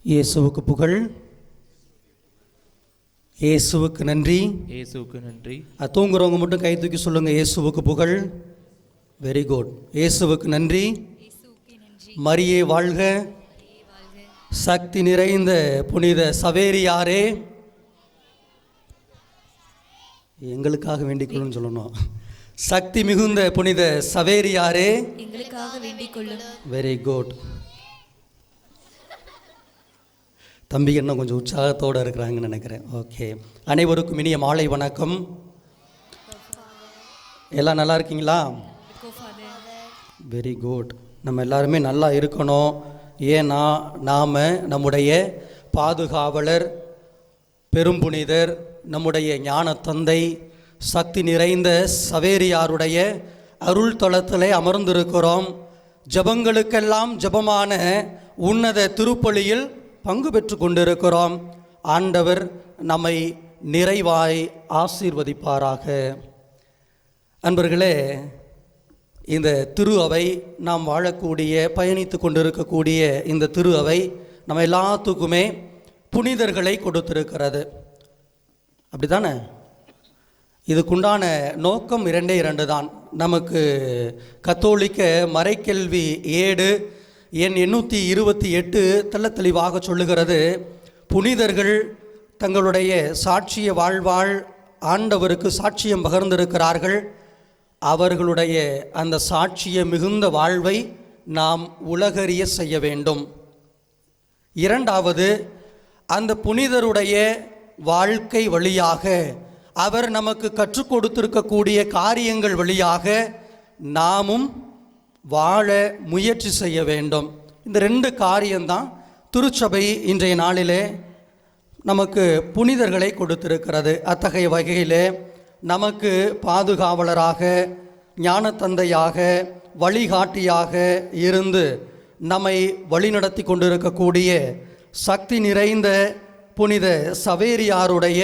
இயேசுவுக்கு புகழ், இயேசுவுக்கு நன்றி. இயேசுவுக்கு நன்றி. தூங்குறவங்க மட்டும் கை தூக்கி சொல்லுங்க, இயேசுவுக்கு புகழ். Very good. இயேசுவுக்கு நன்றி. மரியே வாழ்க. சக்தி நிறைந்த புனித சவேரியாரே, எங்களுக்காக வேண்டிக் கொள்ளுன்னு சொல்லணும். சக்தி மிகுந்த புனித சவேரியாரே, எங்களுக்காக வேண்டிக் கொள்ளும். Very good. தம்பி என்ன கொஞ்சம் உற்சாகத்தோடு இருக்கிறாங்கன்னு நினைக்கிறேன். ஓகே, அனைவருக்கும் இனிய மாலை வணக்கம். எல்லாம் நல்லா இருக்கீங்களா? Very good. நம்ம எல்லாருமே நல்லா இருக்கணும். ஏன்னா நாம் நம்முடைய பாதுகாவலர், பெரும்புனிதர், நம்முடைய ஞான தந்தை, சக்தி நிறைந்த சவேரியாருடைய அருள் தளத்திலே அமர்ந்திருக்கிறோம். ஜபங்களுக்கெல்லாம் ஜபமான உன்னத திருப்பலியில் பங்கு பெற்று கொண்டிருக்கிறோம். ஆண்டவர் நம்மை நிறைவாய் ஆசீர்வதிப்பாராக. அன்பர்களே, இந்த திரு அவை, நாம் வாழக்கூடிய பயணித்து கொண்டிருக்கக்கூடிய இந்த திரு அவை நம்ம எல்லாத்துக்குமே புனிதர்களை கொடுத்திருக்கிறது. அப்படி தானே? இதுக்குண்டான நோக்கம் 2 தான். நமக்கு கத்தோலிக்க மறைக்கல்வி ஏடு எண் 828 தெள்ள தெளிவாக சொல்லுகிறது, புனிதர்கள் தங்களுடைய சாட்சிய வாழ்வாள் ஆண்டவருக்கு சாட்சியம் பகிர்ந்திருக்கிறார்கள். அவர்களுடைய அந்த சாட்சிய மிகுந்த வாழ்வை நாம் உலகறிய செய்ய வேண்டும். 2வது, அந்த புனிதருடைய வாழ்க்கை வழியாக, அவர் நமக்கு கற்றுக் கொடுத்திருக்கக்கூடிய காரியங்கள் வழியாக நாமும் வாழ முயற்சி செய்ய வேண்டும். இந்த 2 காரியம்தான் திருச்சபை இன்றைய நாளிலே நமக்கு புனிதர்களை கொடுத்திருக்கிறது. அத்தகைய வகையிலே நமக்கு பாதுகாவலராக, ஞான தந்தையாக, வழிகாட்டியாக இருந்து நம்மை வழிநடத்தி கொண்டிருக்கக்கூடிய சக்தி நிறைந்த புனித சவேரியாருடைய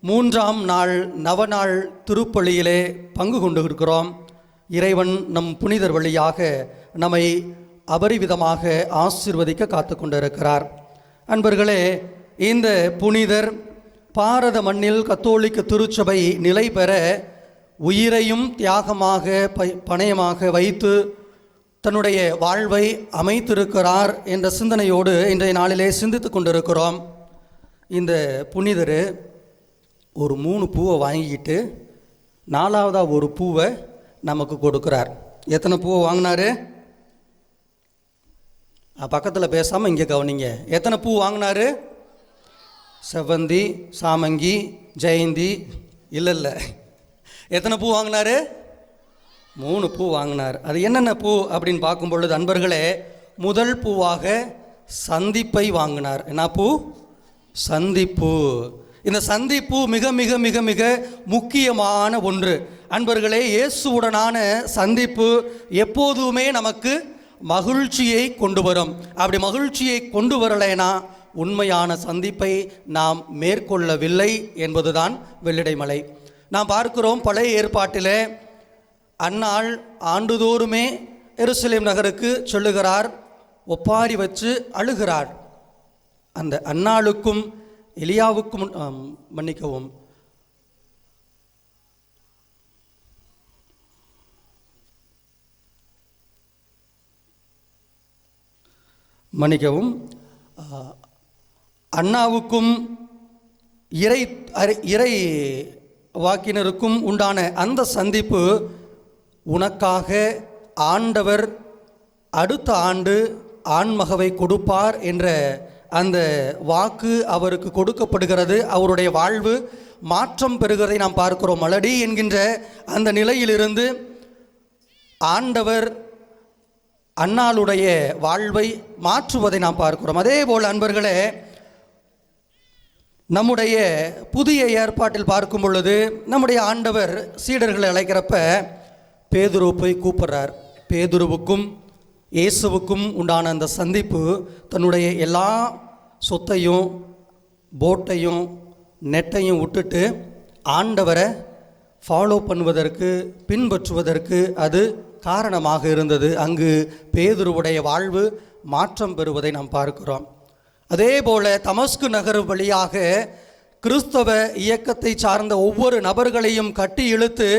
3ஆம் நாள் நவநாள் திருப்பலியிலே பங்கு கொண்டு இருக்கிறோம். இறைவன் நம் புனிதர் வழியாக நம்மை அபரிவிதமாக ஆசீர்வதிக்க காத்து கொண்டிருக்கிறார். அன்பர்களே, இந்த புனிதர் பாரத மண்ணில் கத்தோலிக்க திருச்சபை நிலை பெற உயிரையும் தியாகமாக பணயமாக வைத்து தன்னுடைய வாழ்வை அமைத்திருக்கிறார் என்ற சிந்தனையோடு இன்றைய நாளிலே சிந்தித்து கொண்டிருக்கிறோம். இந்த புனிதர் ஒரு 3 பூவை வாங்கிக்கிட்டு 4வதாக ஒரு பூவை நமக்கு கொடுக்குறார். எத்தனை பூவை வாங்கினாரு? பக்கத்தில் பேசாமல் இங்கே கவனிங்க. எத்தனை பூ வாங்கினாரு? செவ்வந்தி, சாமங்கி, ஜெயந்தி, இல்லை, எத்தனை பூ வாங்கினாரு? 3 பூ வாங்கினார். அது என்னென்ன பூ அப்படின்னு பார்க்கும் பொழுது அன்பர்களே, முதல் பூவாக சந்திப்பை வாங்கினார். என்ன பூ? சந்திப்பு. இந்த சந்திப்பு மிக மிக மிக மிக முக்கியமான ஒன்று. அன்பர்களே, இயேசுவுடனான சந்திப்பு எப்போதுமே நமக்கு மகிழ்ச்சியை கொண்டு வரும். அப்படி மகிழ்ச்சியை கொண்டு வரலைனா உண்மையான சந்திப்பை நாம் மேற்கொள்ளவில்லை என்பதுதான் வெள்ளிடைமலை. நாம் பார்க்கிறோம், பழைய ஏற்பாட்டில் அன்னாள் ஆண்டுதோறுமே எருசலேம் நகருக்கு சொல்லுகிறார், ஒப்பாரி வச்சு அழுகிறார். அந்த அன்னாளுக்கும் எலியாவுக்கும் மன்னிக்கவும் அண்ணாவுக்கும் இறை வாக்கினருக்கும் உண்டான அந்த சந்திப்பு, உனக்காக ஆண்டவர் அடுத்த ஆண்டு ஆண்மகவை கொடுப்பார் என்ற அந்த வாக்கு அவருக்கு கொடுக்கப்படுகிறது. அவருடைய வாழ்வு மாற்றம் பெறுகிறதை நாம் பார்க்கிறோம். மலடி என்கின்ற அந்த நிலையிலிருந்து ஆண்டவர் அன்னாளுடைய வாழ்வை மாற்றுவதை நாம் பார்க்கிறோம். அதே போல் அன்பர்களே, நம்முடைய புதிய ஏற்பாட்டில் பார்க்கும் பொழுது நம்முடைய ஆண்டவர் சீடர்களை அழைக்கிறப்ப பேதுரு போய் கூப்பிட்றார். பேதுருவுக்கும் இயேசுவுக்கும் உண்டான அந்த சந்திப்பு தன்னுடைய எல்லா சொத்தையும் போட்டையும் நெட்டையும் விட்டுட்டு ஆண்டவரை ஃபாலோ பண்ணுவதற்கு, பின்பற்றுவதற்கு அது காரணமாக இருந்தது. அங்கு பேதுருவுடைய வாழ்வு மாற்றம் பெறுவதை நாம் பார்க்கிறோம். அதே போல தமஸ்கு நகர் வழியாக கிறிஸ்தவ இயக்கத்தை சார்ந்த ஒவ்வொரு நபர்களையும் கட்டி இழுத்து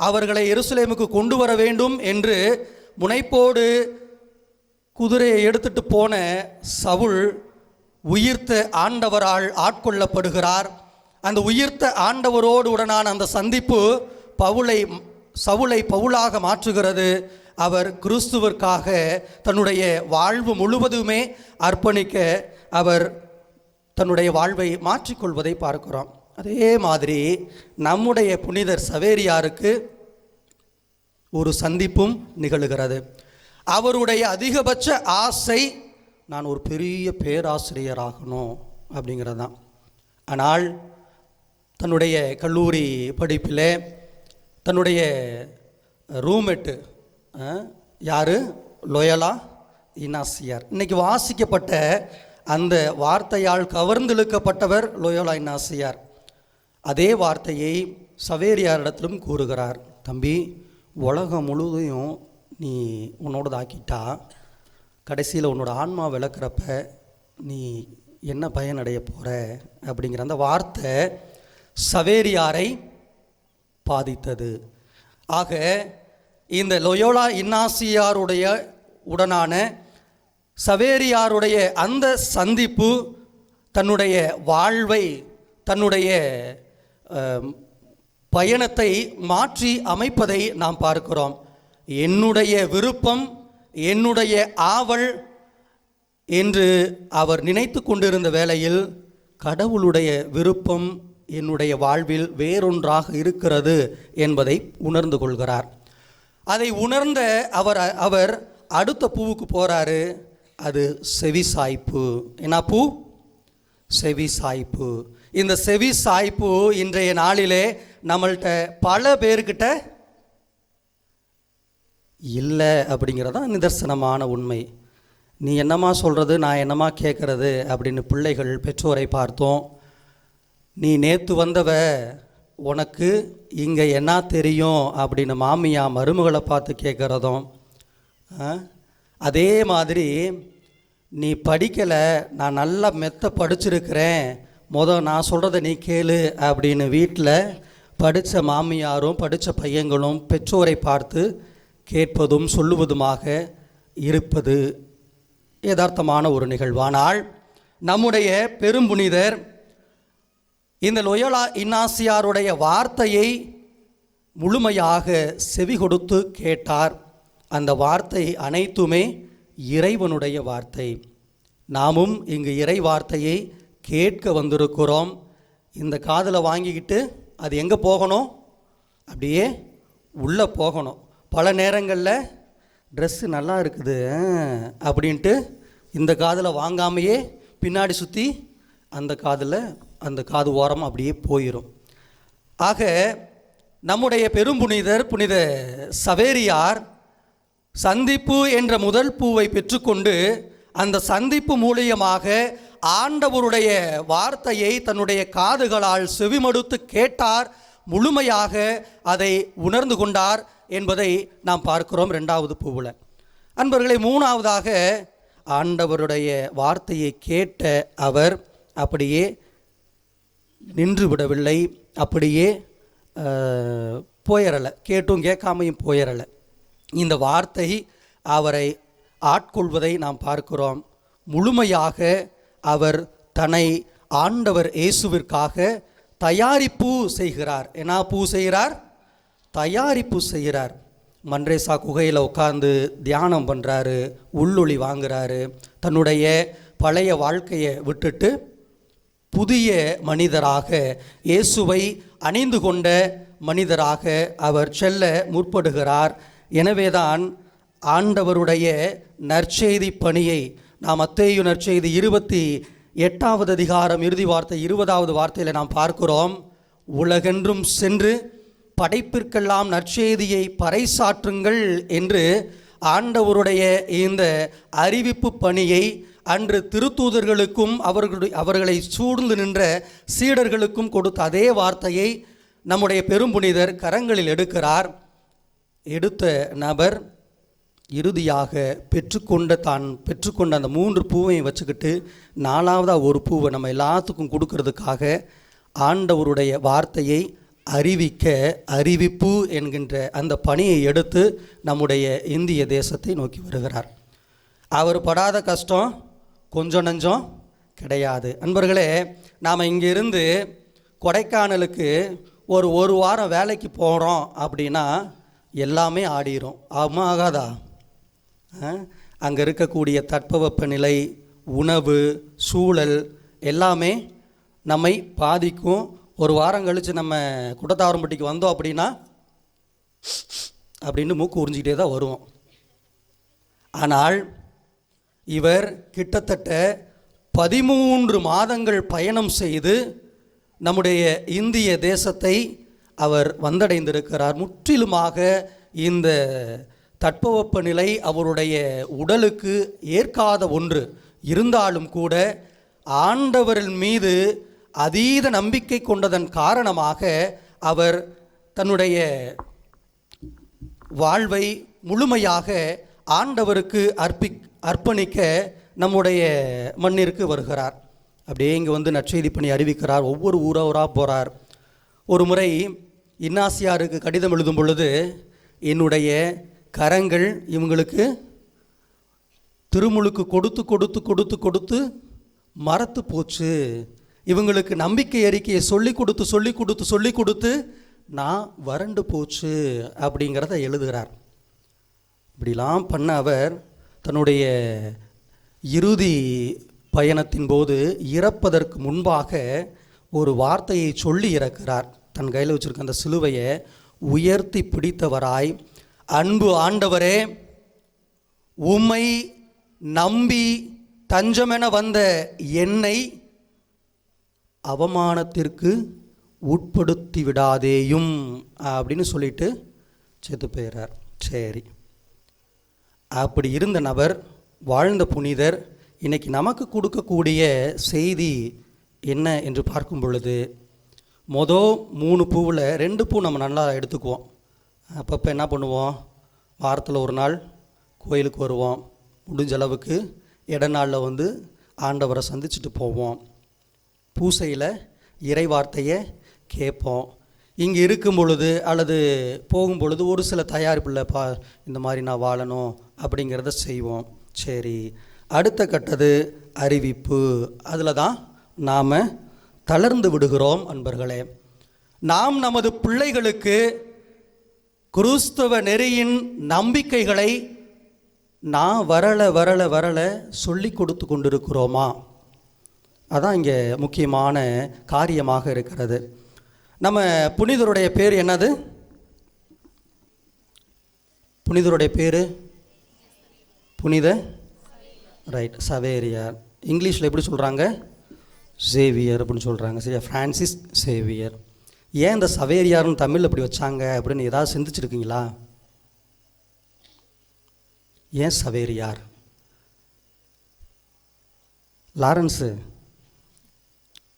அவர்களை எருசலேமுக்கு கொண்டு வர வேண்டும் என்று முனைப்போடு குதிரையை எடுத்துட்டு போன சவுல் உயிர்த்த ஆண்டவரால் ஆட்கொள்ளப்படுகிறார். அந்த உயிர்த்த ஆண்டவரோடு உடனான அந்த சந்திப்பு சவுலை பவுலாக மாற்றுகிறது. அவர் கிறிஸ்துவிற்காக தன்னுடைய வாழ்வு முழுவதுமே அர்ப்பணிக்க அவர் தன்னுடைய வாழ்வை மாற்றிக்கொள்வதை பார்க்கிறோம். அதே மாதிரி நம்முடைய புனிதர் சவேரியாருக்கு ஒரு சந்திப்பும் நிகழுகிறது. அவருடைய அதிகபட்ச ஆசை, நான் ஒரு பெரிய பேராசிரியராகணும் அப்படிங்கிறது தான். ஆனால் தன்னுடைய கல்லூரி படிப்பில் தன்னுடைய ரூம்மேட்டு யார், லோயலா இனாசியார். இன்றைக்கி வாசிக்கப்பட்ட அந்த வார்த்தையால் கவர்ந்தெழுக்கப்பட்டவர் லோயலா இனாசியார். அதே வார்த்தையை சவேரியாரிடத்திலும் கூறுகிறார். தம்பி, உலகம் முழுவதையும் நீ உன்னோடதாக்கிட்டா கடைசியில் உன்னோட ஆன்மா விளக்குறப்ப நீ என்ன பயனடைய போகிற அப்படிங்கிற அந்த வார்த்தை சவேரியாரை பாதித்தது. ஆக இந்த லோயோலா இன்னாசியாருடைய உடனான சவேரியாருடைய அந்த சந்திப்பு தன்னுடைய வாழ்வை, தன்னுடைய பயணத்தை மாற்றி அமைப்பதை நாம் பார்க்கிறோம். என்னுடைய விருப்பம், என்னுடைய ஆவல் என்று அவர் நினைத்து கொண்டிருந்த வேளையில் கடவுளுடைய விருப்பம் என்னுடைய வாழ்வில் வேறொன்றாக இருக்கிறது என்பதை உணர்ந்து கொள்கிறார். அதை உணர்ந்த அவர் அடுத்த பூவுக்கு போகிறாரு. அது செவிசாய்ப்பு. என்ன பூ? செவிசாய்ப்பு. இந்த செவிசாய்ப்பு இன்றைய நாளிலே நம்மள்கிட்ட பல பேர்கிட்ட இல்லை அப்படிங்கிறதான் நிதர்சனமான உண்மை. நீ என்னம்மா சொல்கிறது, நான் என்னம்மா கேட்குறது அப்படின்னு பிள்ளைகள் பெற்றோரை பார்த்தோம். நீ நேற்று வந்தவ, உனக்கு இங்கே என்ன தெரியும் அப்படின்னு மாமியா மருமகளை பார்த்து கேட்குறதும். அதே மாதிரி நீ படிக்கலை, நான் நல்லா மெத்த படிச்சிருக்கிறேன், நான் சொல்கிறத நீ கேளு அப்படின்னு வீட்டில் படித்த மாமியாரும் படித்த பையங்களும் பெற்றோரை பார்த்து கேட்பதும் சொல்லுவதுமாக இருப்பது யதார்த்தமான ஒரு நிகழ்வானால், நம்முடைய பெரும்புனிதர் இந்த லோயோலா இன்னாசியாருடைய வார்த்தையை முழுமையாக செவி கொடுத்து கேட்டார். அந்த வார்த்தை அனைத்துமே இறைவனுடைய வார்த்தை. நாமும் இங்கு இறை வார்த்தையை கேட்க வந்திருக்கிறோம். இந்த காதில் வாங்கிக்கிட்டு அது எங்கே போகணும்? அப்படியே உள்ளே போகணும். பல நேரங்களில் ட்ரெஸ்ஸு நல்லா இருக்குது அப்படின்ட்டு இந்த காதில் வாங்காமையே பின்னாடி சுற்றி அந்த காது ஓரம் அப்படியே போயிடும். ஆக நம்முடைய பெரும்புனிதர் புனித சவேரியார் சந்திப்பு என்ற முதல் பூவை பெற்றுக்கொண்டு அந்த சந்திப்பு மூலியமாக ஆண்டவருடைய வார்த்தையை தன்னுடைய காதுகளால் செவிமடுத்து கேட்டார். முழுமையாக அதை உணர்ந்து கொண்டார் என்பதை நாம் பார்க்கிறோம் இரண்டாவது பூவில். அன்பர்களே, மூணாவதாக ஆண்டவருடைய வார்த்தையை கேட்ட அவர் அப்படியே நின்று விடவில்லை, அப்படியே போயிடலை, கேட்டும் கேட்காமையும் போயிடலை. இந்த வார்த்தை அவரை ஆட்கொள்வதை நாம் பார்க்கிறோம். முழுமையாக அவர் தன்னை ஆண்டவர் இயேசுவிற்காக தயாரிப்பு செய்கிறார். என்ன பூ செய்கிறார்? தயாரிப்பு செய்கிறார். மன்ரேசா குகையில் உட்கார்ந்து தியானம் பண்ணுறாரு, உள்ளொளி வாங்குறாரு. தன்னுடைய பழைய வாழ்க்கையை விட்டுட்டு புதிய மனிதராக, இயேசுவை அணிந்து கொண்ட மனிதராக அவர் செல்ல முற்படுகிறார். எனவேதான் ஆண்டவருடைய நற்செய்தி பணியை நாம் மத்தேயு நற்செய்தி 28வது அதிகாரம் இறுதி வார்த்தை 20வது வார்த்தையில் நாம் பார்க்கிறோம். உலகென்றும் சென்று படைப்பிற்கெல்லாம் நற்செய்தியை பறைசாற்றுங்கள் என்று ஆண்டவருடைய இந்த அறிவிப்பு பணியை அன்று திருத்தூதர்களுக்கும் அவர்களை சூழ்ந்து நின்ற சீடர்களுக்கும் கொடுத்த அதே வார்த்தையை நம்முடைய பெரும்புனிதர் கரங்களில் எடுக்கிறார். எடுத்த நபர் இறுதியாக தான் பெற்றுக்கொண்ட அந்த 3 பூவையும் வச்சுக்கிட்டு 4வதாக ஒரு பூவை நம்ம எல்லாத்துக்கும் கொடுக்கறதுக்காக ஆண்டவருடைய வார்த்தையை அறிவிப்பு என்கின்ற அந்த பணியை எடுத்து நம்முடைய இந்திய தேசத்தை நோக்கி வருகிறார். அவர் படாத கஷ்டம் கொஞ்சம் நஞ்சம் கிடையாது. அன்பர்களே, நாம் இங்கிருந்து கொடைக்கானலுக்கு ஒரு வாரம் வேலைக்கு போகிறோம் அப்படின்னா எல்லாமே ஆடிரும். ஆகாதா? அங்கே இருக்கக்கூடிய தட்பவெப்பநிலை, உணவு, சூழல் எல்லாமே நம்மை பாதிக்கும். ஒரு வாரம் கழித்து நம்ம குடத்தாவரம்பட்டிக்கு வந்தோம் அப்படின்னா அப்படின்னு மூக்கு உறிஞ்சிக்கிட்டே தான் வருவோம். ஆனால் இவர் கிட்டத்தட்ட 13 மாதங்கள் பயணம் செய்து நம்முடைய இந்திய தேசத்தை அவர் வந்தடைந்திருக்கிறார். முற்றிலுமாக இந்த தட்பவெப்பநிலை அவருடைய உடலுக்கு ஏற்காத ஒன்று இருந்தாலும் கூட ஆண்டவரின் மீது அதீத நம்பிக்கை கொண்டதன் காரணமாக அவர் தன்னுடைய வாழ்வை முழுமையாக ஆண்டவருக்கு அர்ப்பணிக்க நம்முடைய மண்ணிற்கு வருகிறார். அப்படியே இங்கே வந்து நற்செய்தி பணி அறிவிக்கிறார். ஒவ்வொரு ஊராக போகிறார். ஒரு முறை இன்னாசியாருக்கு கடிதம் எழுதும் பொழுது, என்னுடைய கரங்கள் இவங்களுக்கு திருமுழுக்கு கொடுத்து கொடுத்து கொடுத்து கொடுத்து மரத்து போச்சு, இவங்களுக்கு நம்பிக்கை அறிக்கையை சொல்லி கொடுத்து நான் வறண்டு போச்சு அப்படிங்கிறத எழுதுகிறார். இப்படிலாம் பண்ண அவர் தன்னுடைய இறுதி பயணத்தின் போது இறப்பதற்கு முன்பாக ஒரு வார்த்தையை சொல்லி இறக்கிறார். தன் கையில் வச்சுருக்க அந்த சிலுவையை உயர்த்தி பிடித்தவராய், அன்பு ஆண்டவரே, உம்மை நம்பி தஞ்சமென வந்த என்னை அவமானத்திற்கு உட்படுத்தி விடாதேயும் அப்படின்னு சொல்லிட்டு செத்து போயிடுறார். சரி, அப்படி இருந்த நபர், வாழ்ந்த புனிதர், இன்னைக்கு நமக்கு கொடுக்கக்கூடிய செய்தி என்ன என்று பார்க்கும் பொழுது, மொதல் 3 பூவில் 2 பூ நம்ம நல்லா எடுத்துக்குவோம். அப்பப்போ என்ன பண்ணுவோம், வாரத்தில் ஒரு நாள் கோயிலுக்கு வருவோம், முடிஞ்ச அளவுக்கு இடநாளில் வந்து ஆண்டவரை சந்திச்சுட்டு போவோம், பூசையில் இறை வார்த்தையை கேட்போம். இங்கே இருக்கும் பொழுது அல்லது போகும் பொழுது ஒரு சில தயாரிப்பில் இந்த மாதிரி நான் வாழணும் அப்படிங்கிறத செய்வோம். சரி, அடுத்த கட்டது அறிவிப்பு. அதில் தான் நாம் தளர்ந்து விடுகிறோம். அன்பர்களே, நாம் நமது பிள்ளைகளுக்கு கிறிஸ்தவ நெறியின் நம்பிக்கைகளை நான் வரல சொல்லி கொடுத்து கொண்டிருக்கிறோமா? அதான் இங்கே முக்கியமான காரியமாக இருக்கிறது. நம்ம புனிதருடைய பேர் என்னது? புனிதருடைய பேர் புனித ரைட் சவேரியார். இங்கிலீஷில் எப்படி சொல்கிறாங்க? சேவியர் அப்படின்னு சொல்கிறாங்க. சரியா, ஃப்ரான்சிஸ் சேவியர். ஏன் இந்த சவேரியார்னு தமிழ் அப்படி வச்சாங்க அப்படின்னு ஏதாவது சிந்திச்சிருக்கீங்களா? ஏன் சவேரியார்? லாரன்ஸு,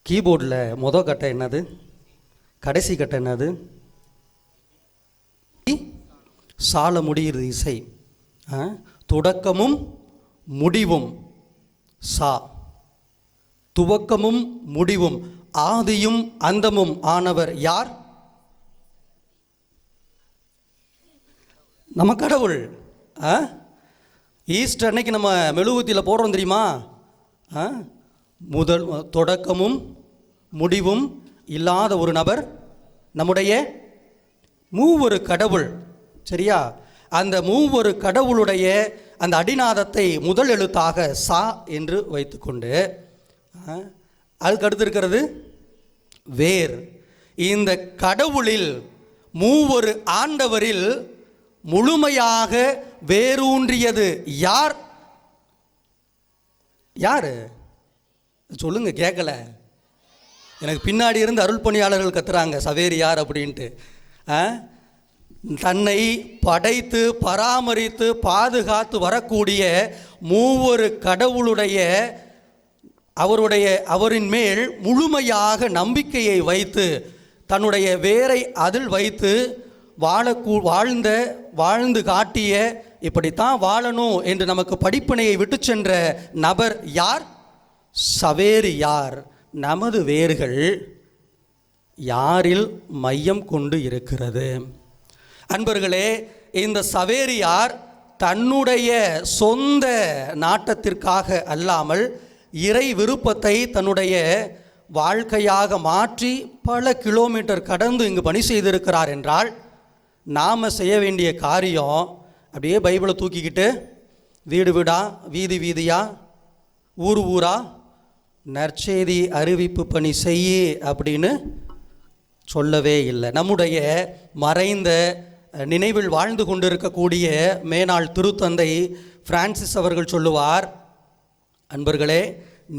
கீபோர்டில் மொதல் கட்டை என்னது, கடைசி கட்டை என்னது? சால முடியுது இசை. தொடக்கமும் முடிவும் சா, துவக்கமும் முடிவும் ஆதியும் அந்தமும் ஆனவர் யார்? நம்ம கடவுள். ஈஸ்டர் அன்னைக்கு நம்ம மெழுகுவத்தியில் போடுறோம் தெரியுமா? முதல் தொடக்கமும் முடிவும் இல்லாத ஒரு நபர் நம்முடைய மூவொரு கடவுள். சரியா, அந்த மூவொரு கடவுளுடைய அந்த அடிநாதத்தை முதல் எழுத்தாக சா என்று வைத்துக்கொண்டு, அதுக்கு அடுத்து இருக்கிறது வேர். இந்த கடவுளில் மூவொரு ஆண்டவரில் முழுமையாக வேரூன்றியது யார்? யாரு சொல்லுங்க, கேட்கல. எனக்கு பின்னாடி இருந்து அருள் பணியாளர்கள் கத்துறாங்க சவேரியார் அப்படின்ட்டு. தன்னை படைத்து பராமரித்து பாதுகாத்து வரக்கூடிய மூவொரு கடவுளுடைய அவரின் மேல் முழுமையாக நம்பிக்கையை வைத்து தன்னுடைய வேரை அதில் வைத்து வாழ்ந்து காட்டிய இப்படித்தான் வாழணும் என்று நமக்கு படிப்பினையை விட்டு சென்ற நபர் யார்? சவேரியார். நமது வேர்கள் யாரில் மையம் கொண்டு இருக்கிறது? அன்பர்களே, இந்த சவேரியார் தன்னுடைய சொந்த நாட்டத்திற்காக அல்லாமல் இறை விருப்பத்தை தன்னுடைய வாழ்க்கையாக மாற்றி பல கிலோமீட்டர் கடந்து இங்கு பணி செய்திருக்கிறார் என்றால், நாம் செய்ய வேண்டிய காரியம் அப்படியே பைபிளை தூக்கிக்கிட்டு வீடு வீடா, வீதி வீதியா, ஊர் ஊரா நற்செய்தி அறிவிப்பு பணி செய்ய அப்படின்னு சொல்லவே இல்லை. நம்முடைய மறைந்த நினைவில் வாழ்ந்து கொண்டிருக்கக்கூடிய மேனாள் திருத்தந்தை பிரான்சிஸ் அவர்கள் சொல்லுவார், அன்பர்களே,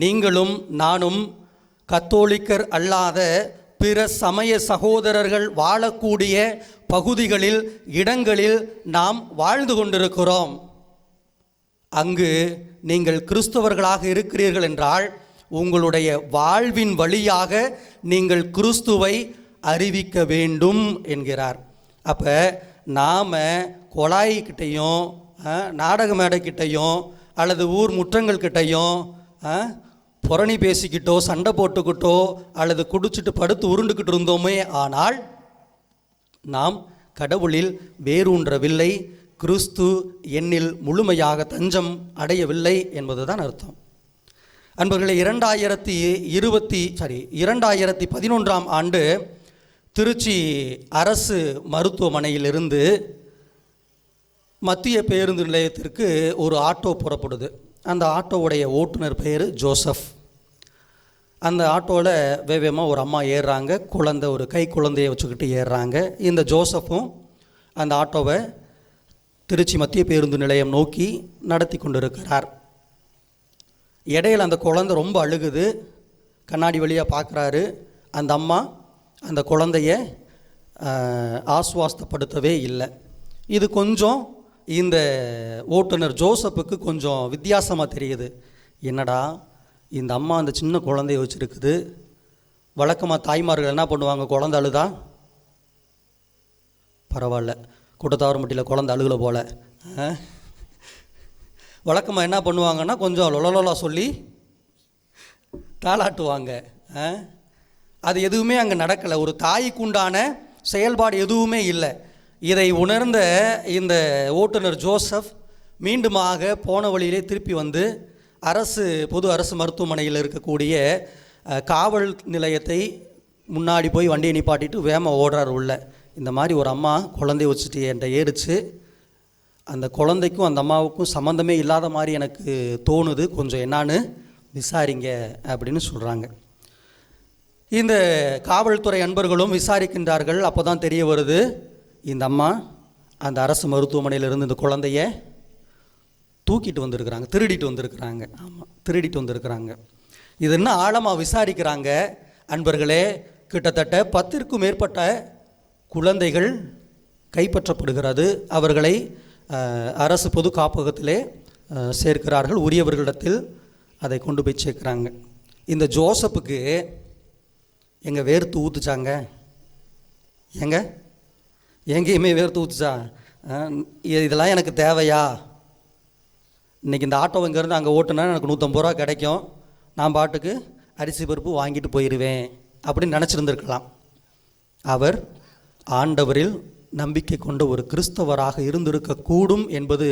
நீங்களும் நானும் கத்தோலிக்கர் அல்லாத பிற சமய சகோதரர்கள் வாழக்கூடிய பகுதிகளில், இடங்களில் நாம் வாழ்ந்து கொண்டிருக்கிறோம். அங்கு நீங்கள் கிறிஸ்தவர்களாக இருக்கிறீர்கள் என்றால் உங்களுடைய வாழ்வின் வழியாக நீங்கள் கிறிஸ்துவை அறிவிக்க வேண்டும் என்கிறார். அப்போ நாம் கொலாய்கிட்டையும் நாடக மேடைக்கிட்டையும் அல்லது ஊர் முற்றங்கள்கிட்டையும் புரணி பேசிக்கிட்டோ சண்டை போட்டுக்கிட்டோ அல்லது குடிச்சிட்டு படுத்து உருண்டுக்கிட்டு இருந்தோமே ஆனால் நாம் கடவுளில் வேரூன்றவில்லை, கிறிஸ்து என்னில் முழுமையாக தஞ்சம் அடையவில்லை என்பதுதான் அர்த்தம். அன்பர்களே, 2011ஆம் ஆண்டு திருச்சி அரசு மருத்துவமனையிலிருந்து மத்திய பேருந்து நிலையத்திற்கு ஒரு ஆட்டோ புறப்படுது. அந்த ஆட்டோவுடைய ஓட்டுநர் பேர் ஜோசப். அந்த ஆட்டோவில் வேகமாக ஒரு அம்மா ஏறுறாங்க, ஒரு கை குழந்தையை வச்சுக்கிட்டு ஏறுறாங்க. இந்த ஜோசப்பும் அந்த ஆட்டோவை திருச்சி மத்திய பேருந்து நிலையம் நோக்கி நடத்தி கொண்டிருக்கிறார். இடையில் அந்த குழந்தை ரொம்ப அழுகுது. கண்ணாடி வழியாக பார்க்குறாரு. அந்த அம்மா அந்த குழந்தைய ஆசுவாசப்படுத்தவே இல்லை. இது கொஞ்சம் இந்த ஓட்டுநர் ஜோசப்புக்கு கொஞ்சம் வித்தியாசமாக தெரியுது. என்னடா இந்த அம்மா அந்த சின்ன குழந்தைய வச்சுருக்குது. வழக்கமாக தாய்மார்கள் என்ன பண்ணுவாங்க? குழந்தை அழுதா பரவாயில்ல, கூட்டத்தாவரம்பட்டியில் குழந்தை அழுகலை போல். வழக்கமாக என்ன பண்ணுவாங்கன்னா கொஞ்சம் லொலலா சொல்லி தாளாட்டுவாங்க. அது எதுவுமே அங்கே நடக்கலை. ஒரு தாய்க்கு உண்டான செயல்பாடு எதுவுமே இல்லை. இதை உணர்ந்த இந்த ஓட்டுநர் ஜோசப் மீண்டுமாக போன வழியிலே திருப்பி வந்து பொது அரசு மருத்துவமனையில் இருக்கக்கூடிய காவல் நிலையத்தை முன்னாடி போய் வண்டியை நிப்பாட்டிட்டு வேமா ஓடுறார் உள்ள. இந்த மாதிரி ஒரு அம்மா குழந்தைய வச்சுட்டு என்கிட்ட ஏறிச்சு. அந்த குழந்தைக்கும் அந்த அம்மாவுக்கும் சம்மந்தமே இல்லாத மாதிரி எனக்கு தோணுது, கொஞ்சம் என்னான்னு விசாரிங்க அப்படின்னு சொல்கிறாங்க. இந்த காவல்துறை அன்பர்களும் விசாரிக்கின்றார்கள். அப்போ தான் தெரிய வருது, இந்த அம்மா அந்த அரசு மருத்துவமனையிலிருந்து இந்த குழந்தைய தூக்கிட்டு வந்திருக்கிறாங்க, திருடிட்டு வந்திருக்கிறாங்க. ஆமாம், திருடிட்டு வந்திருக்கிறாங்க. இது என்ன ஆழமாக விசாரிக்கிறாங்க அன்பர்களே. கிட்டத்தட்ட 10க்கும் மேற்பட்ட குழந்தைகள் கைப்பற்றப்படுகிறது. அவர்களை அரசு பொது காப்பகத்திலே சேர்க்கிறார்கள். உரியவர்களிடத்தில் அதை கொண்டு போய் சேர்க்குறாங்க. இந்த ஜோசப்புக்கு எங்கே வேர்த்து ஊற்றுச்சாங்க? எங்கேயுமே வேர்த்து ஊற்றுச்சா? இதெல்லாம் எனக்கு தேவையா? இன்றைக்கி இந்த ஆட்டோ இங்கேருந்து அங்கே ஓட்டுனா எனக்கு 150 ரூபா கிடைக்கும், நான் பாட்டுக்கு அரிசி பருப்பு வாங்கிட்டு போயிடுவேன் அப்படின்னு நினச்சிருந்துருக்கலாம். அவர் ஆண்டவரில் நம்பிக்கை கொண்ட ஒரு கிறிஸ்தவராக இருந்திருக்கக்கூடும் என்பது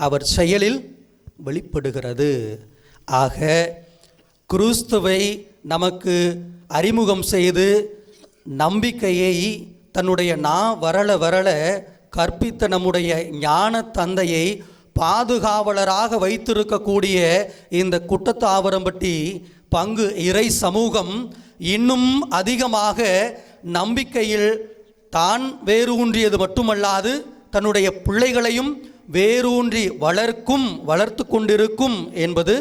அவர் செயலில் வெளிப்படுகிறது. ஆக கிறிஸ்துவை நமக்கு அறிமுகம் செய்து நம்பிக்கையை தன்னுடைய வரல கற்பித்த நம்முடைய ஞான தந்தையை பாதுகாவலராக வைத்திருக்கக்கூடிய இந்த குட்டத்தாவரம்பட்டி பங்கு இறை சமூகம் இன்னும் அதிகமாக நம்பிக்கையில் தான் வேரூன்றியது மட்டுமல்லாது தன்னுடைய பிள்ளைகளையும் வேரூன்றி வளர்த்து கொண்டிருக்கும் என்பது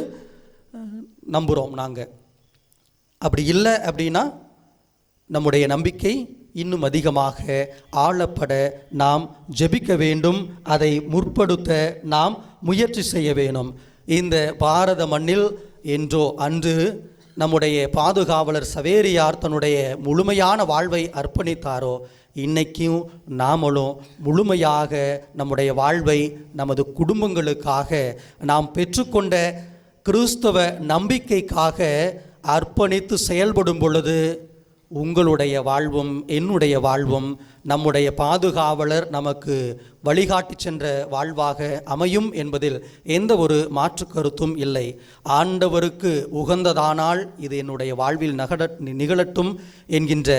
நம்புகிறோம் நாங்கள். அப்படி இல்லை அப்படின்னா நம்முடைய நம்பிக்கை இன்னும் அதிகமாக ஆளப்பட நாம் ஜெபிக்க வேண்டும். அதை முற்படுத்த நாம் முயற்சி செய்ய வேண்டும். இந்த பாரத மண்ணில் என்றோ அன்று நம்முடைய பாதுகாவலர் சவேரியார் தன்னுடைய முழுமையான வாழ்வை அர்ப்பணித்தாரோ, இன்னைக்கும் நாமளும் முழுமையாக நம்முடைய வாழ்வை நமது குடும்பங்களுக்காக, நாம் பெற்றுக்கொண்ட கிறிஸ்தவ நம்பிக்கைக்காக அர்ப்பணித்து செயல்படும் பொழுது உங்களுடைய வாழ்வும் என்னுடைய வாழ்வும் நம்முடைய பாதுகாவலர் நமக்கு வழிகாட்டி சென்ற வாழ்வாக அமையும் என்பதில் எந்த ஒரு மாற்று கருத்தும் இல்லை. ஆண்டவருக்கு உகந்ததானால் இது என்னுடைய வாழ்வில் நிகழட்டும் என்கின்ற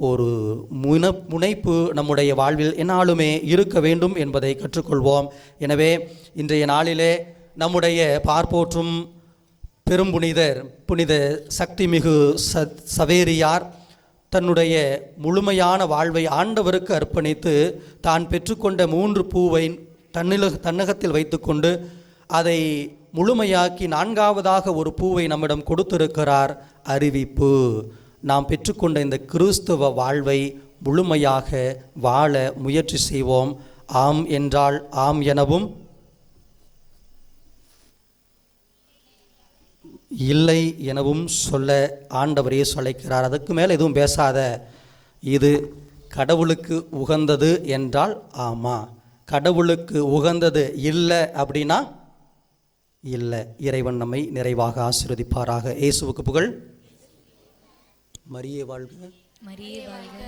ஒரு முனைப்பு நம்முடைய வாழ்வில் எந்நாளுமே இருக்க வேண்டும் என்பதை கற்றுக்கொள்வோம். எனவே இன்றைய நாளிலே நம்முடைய பார்ப்போற்றும் பெரும்புனிதர் புனித சக்திமிகு சவேரியார் தன்னுடைய முழுமையான வாழ்வை ஆண்டவருக்கு அர்ப்பணித்து தான் பெற்றுக்கொண்ட 3 பூவை தன்னகத்தில் வைத்துக்கொண்டு அதை முழுமையாக்கி 4வதாக ஒரு பூவை நம்மிடம் கொடுத்திருக்கிறார். அறிவிப்பு: நாம் பெற்றுக்கொண்ட இந்த கிறிஸ்துவ வாழ்வை முழுமையாக வாழ முயற்சி செய்வோம். ஆம் என்றால் ஆம் எனவும், இல்லை எனவும் சொல்ல ஆண்டவர் இயேசு அழைக்கிறார். அதுக்கு மேலே எதுவும் பேசாத. இது கடவுளுக்கு உகந்தது என்றால் ஆமா, கடவுளுக்கு உகந்தது இல்லை அப்படின்னா இல்லை. இறைவன் நம்மை நிறைவாக ஆசீர்வதிப்பாராக. இயேசுவுக்கு புகழ். மரியே வாழ்க. மரியே வாழ்க.